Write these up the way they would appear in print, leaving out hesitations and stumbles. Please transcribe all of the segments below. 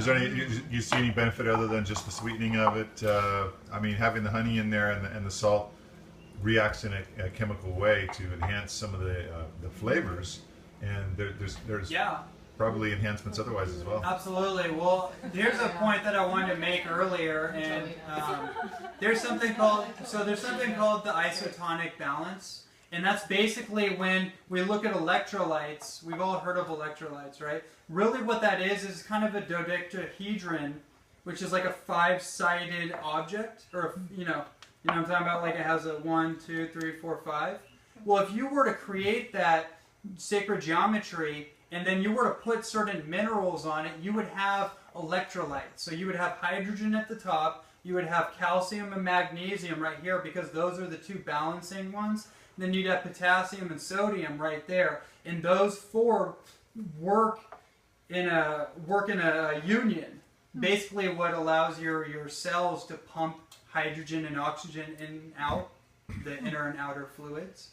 Is there any, you see any benefit other than just the sweetening of it? I mean, having the honey in there and the salt reacts in a chemical way to enhance some of the flavors, and there's probably enhancements otherwise as well. Absolutely. Well, here's a point that I wanted to make earlier, and there's something called the isotonic balance, and that's basically when we look at electrolytes. We've all heard of electrolytes, right? Really, what that is kind of a dodecahedron, which is like a 5-sided object, or you know what I'm talking about. Like it has a 1, 2, 3, 4, 5. Well, if you were to create that sacred geometry, and then you were to put certain minerals on it, you would have electrolytes. So you would have hydrogen at the top, you would have calcium and magnesium right here, because those are the two balancing ones. And then you'd have potassium and sodium right there. And those four work in a union. Basically what allows your cells to pump hydrogen and oxygen in and out, the inner and outer fluids.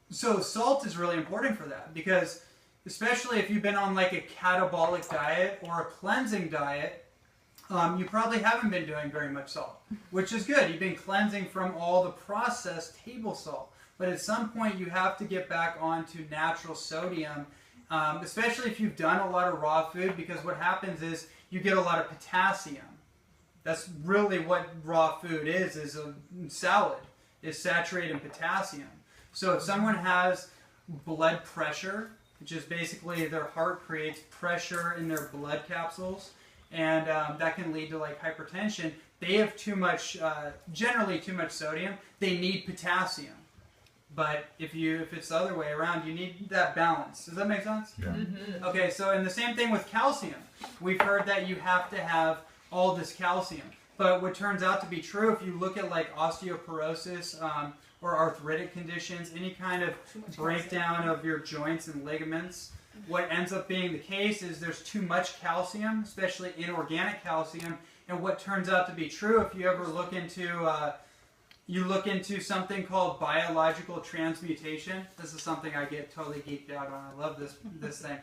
So salt is really important for that, because especially if you've been on like a catabolic diet or a cleansing diet, you probably haven't been doing very much salt, which is good. You've been cleansing from all the processed table salt. But at some point you have to get back onto natural sodium, especially if you've done a lot of raw food, because what happens is you get a lot of potassium. That's really what raw food is a salad, is saturated in potassium. So if someone has blood pressure, which is basically their heart creates pressure in their blood capsules, and that can lead to like hypertension, they have too much, generally too much sodium, they need potassium. But if it's the other way around, you need that balance. Does that make sense? Yeah. Mm-hmm. Okay, so and the same thing with calcium. We've heard that you have to have all this calcium. But what turns out to be true, if you look at like osteoporosis or arthritic conditions, any kind of breakdown of your joints and ligaments, what ends up being the case is there's too much calcium, especially inorganic calcium. And what turns out to be true, if you ever look into something called biological transmutation. This is something I get totally geeked out on. I love this thing.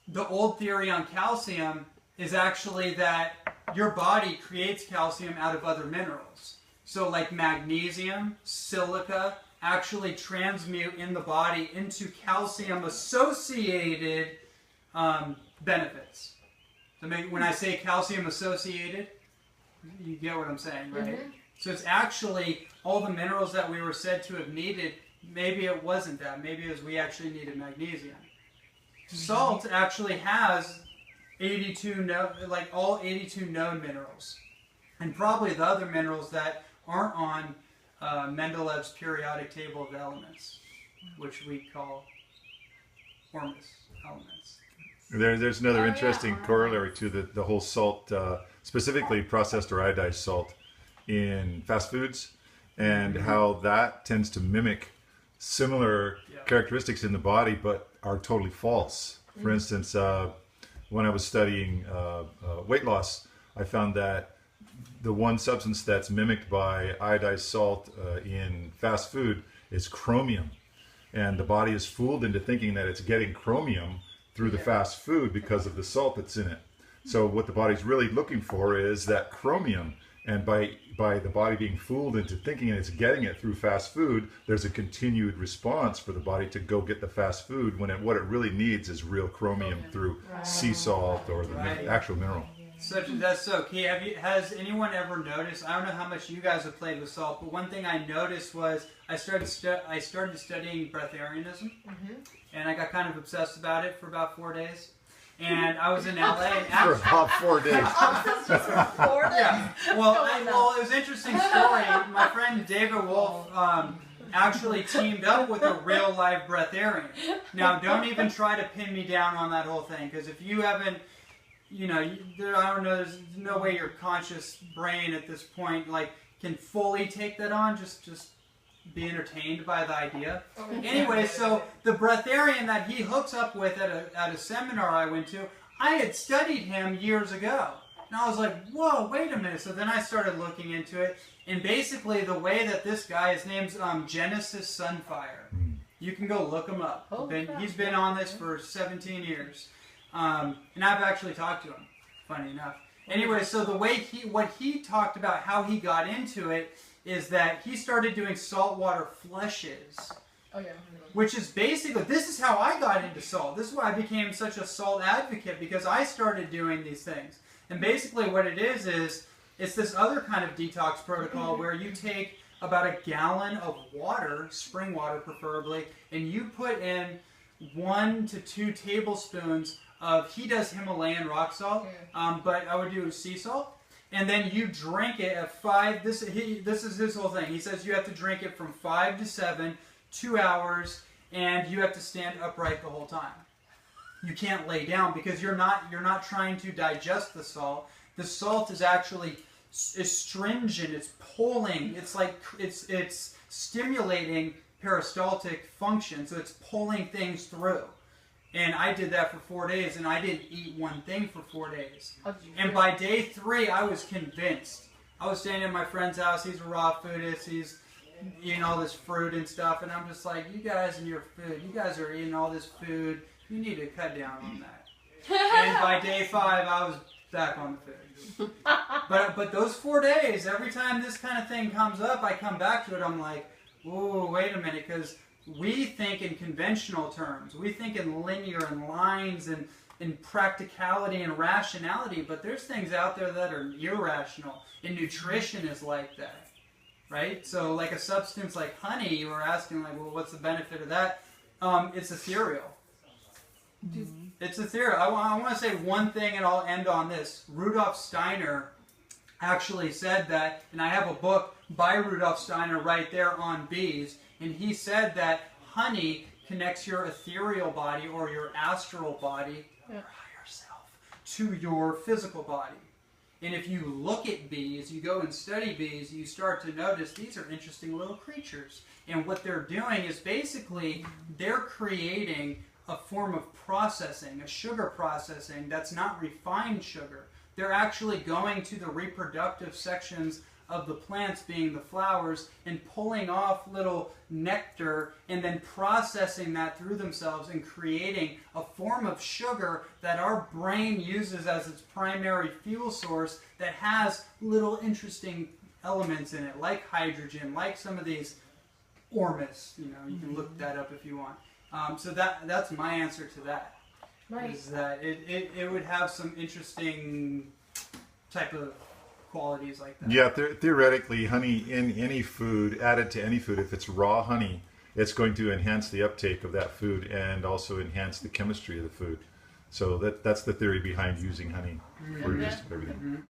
The old theory on calcium is actually that your body creates calcium out of other minerals. So like magnesium, silica, actually transmute in the body into calcium-associated benefits. So when I say calcium-associated, you get what I'm saying, right? Mm-hmm. So it's actually all the minerals that we were said to have needed. Maybe it wasn't that. Maybe it was we actually needed magnesium. Salt actually has 82 all 82 known minerals, and probably the other minerals that aren't on Mendelev's periodic table of elements, which we call Hormus elements. There's another interesting corollary to the whole salt, specifically processed or iodized salt in fast foods, and how that tends to mimic similar characteristics in the body but are totally false. For instance, when I was studying weight loss, I found that the one substance that's mimicked by iodized salt in fast food is chromium, and the body is fooled into thinking that it's getting chromium through the fast food because of the salt that's in it. So what the body's really looking for is that chromium, and by the body being fooled into thinking it's getting it through fast food, there's a continued response for the body to go get the fast food when what it really needs is real chromium through sea salt or the actual mineral. That's so key. Has anyone ever noticed? I don't know how much you guys have played with salt, but one thing I noticed was I started studying Breatharianism, and I got kind of obsessed about it for about 4 days. And I was in LA. And for about 4 days. Yeah. Well, it was an interesting story. My friend David Wolf actually teamed up with a real live breatharian. Now, don't even try to pin me down on that whole thing, because if you haven't, I don't know, there's no way your conscious brain at this point can fully take that on. Just be entertained by the idea. Anyway, so the breatharian that he hooks up with at a seminar I went to, I had studied him years ago. And I was like, whoa, wait a minute. So then I started looking into it. And basically the way that this guy, his name's Genesis Sunfire. You can go look him up. He's been on this for 17 years. And I've actually talked to him, funny enough. Anyway, so the way what he talked about how he got into it is that he started doing saltwater flushes. Oh, yeah. Which is basically, this is how I got into salt. This is why I became such a salt advocate, because I started doing these things. And basically what it is it's this other kind of detox protocol where you take about a gallon of water, spring water preferably, and you put in 1 to 2 tablespoons of, he does Himalayan rock salt, but I would do sea salt. And then you drink it at 5, this is his whole thing. He says you have to drink it from 5 to 7, 2 hours, and you have to stand upright the whole time. You can't lay down because you're not trying to digest the salt. The salt is actually astringent, it's pulling, it's like it's stimulating peristaltic function, so it's pulling things through. And I did that for 4 days, and I didn't eat one thing for 4 days. And by day 3, I was convinced. I was staying at my friend's house. He's a raw foodist. He's eating all this fruit and stuff, and I'm just like, you guys and your food, you guys are eating all this food. You need to cut down on that. And by day 5, I was back on the food. But those 4 days, every time this kind of thing comes up, I come back to it. I'm like, whoa, wait a minute, because we think in conventional terms. We think in linear and lines and in practicality and rationality, but there's things out there that are irrational, and nutrition is like that, right? So like a substance like honey, you were asking, like, well, what's the benefit of that? It's ethereal. It's ethereal. I want to say one thing, and I'll end on this. Rudolph Steiner actually said that, and I have a book by Rudolph Steiner right there on bees, and he said that honey connects your ethereal body or your astral body, your higher self, to your physical body. And if you look at bees, you go and study bees, you start to notice these are interesting little creatures. And what they're doing is basically they're creating a form of processing, a sugar processing that's not refined sugar. They're actually going to the reproductive sections of the plants, being the flowers, and pulling off little nectar and then processing that through themselves and creating a form of sugar that our brain uses as its primary fuel source that has little interesting elements in it, like hydrogen, like some of these ormus. You know, you can look that up if you want. So that's my answer to that. Right. Is that it would have some interesting type of qualities like that. Yeah, theoretically, honey in any food, added to any food, if it's raw honey, it's going to enhance the uptake of that food and also enhance the chemistry of the food. So that's the theory behind using honey for just everything.